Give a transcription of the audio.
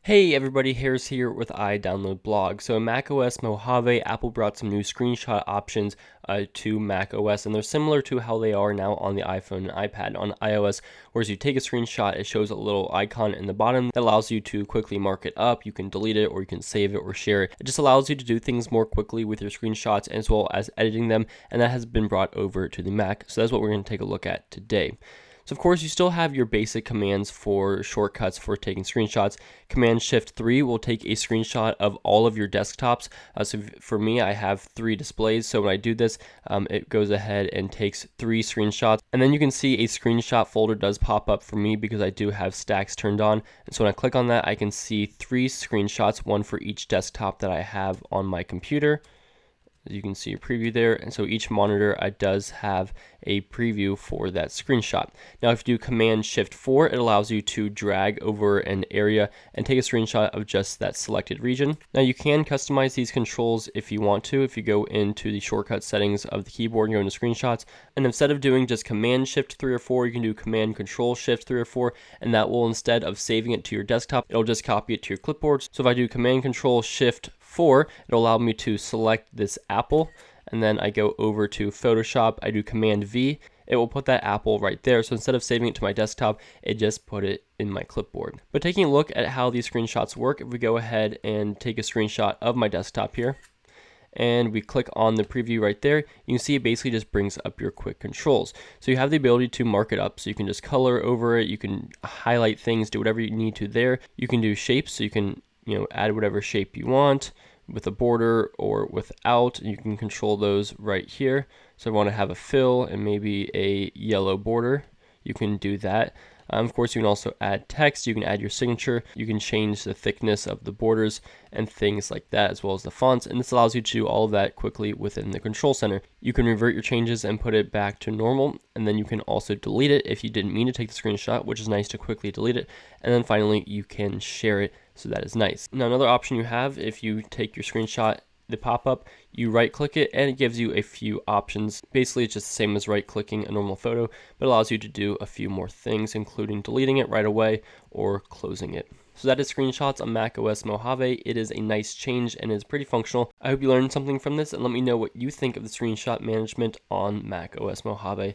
Hey everybody, Harris here with iDownload Blog. So in Mac OS Mojave, Apple brought some new screenshot options to Mac OS, and they're similar to how they are now on the iPhone and iPad. On iOS, whereas you take a screenshot, it shows a little icon in the bottom that allows you to quickly mark it up. You can delete it, or you can save it or share it. It just allows you to do things more quickly with your screenshots as well as editing them, and that has been brought over to the Mac. So that's what we're going to take a look at today. So of course you still have your basic commands for shortcuts for taking screenshots. Command Shift 3 will take a screenshot of all of your desktops. So for me, I have 3 displays. So when I do this, it goes ahead and takes 3 screenshots. And then you can see a screenshot folder does pop up for me because I do have stacks turned on. And so when I click on that, I can see 3 screenshots, one for each desktop that I have on my computer. As you can see a preview there, and so each monitor does have a preview for that screenshot. Now if you do Command Shift 4, it allows you to drag over an area and take a screenshot of just that selected region. Now you can customize these controls if you want to. If you go into the shortcut settings of the keyboard and go into screenshots, and instead of doing just Command Shift 3 or 4, you can do Command Control Shift 3 or 4, and that will, instead of saving it to your desktop, it'll just copy it to your clipboard. So if I do Command Control Shift 4, it'll allow me to select this apple, and then I go over to Photoshop, I do Command V, it will put that apple right there. So instead of saving it to my desktop, it just put it in my clipboard. But taking a look at how these screenshots work, if we go ahead and take a screenshot of my desktop here, and we click on the preview right there, you can see it basically just brings up your quick controls. So you have the ability to mark it up, so you can just color over it, you can highlight things, do whatever you need to there. You can do shapes, so you can add whatever shape you want with a border or without. You can control those right here. So I want to have a fill and maybe a yellow border. You can do that. Of course, you can also add text, you can add your signature, you can change the thickness of the borders and things like that, as well as the fonts, and this allows you to do all of that quickly within the control center. You can revert your changes and put it back to normal, and then you can also delete it if you didn't mean to take the screenshot, which is nice to quickly delete it, and then finally you can share it, so that is nice. Now another option you have, if you take your screenshot, the pop-up, you right click it and it gives you a few options. Basically it's just the same as right clicking a normal photo, but allows you to do a few more things, including deleting it right away or closing it. So that is screenshots on Mac OS Mojave. It is a nice change and is pretty functional. I hope you learned something from this, and let me know what you think of the screenshot management on Mac OS Mojave.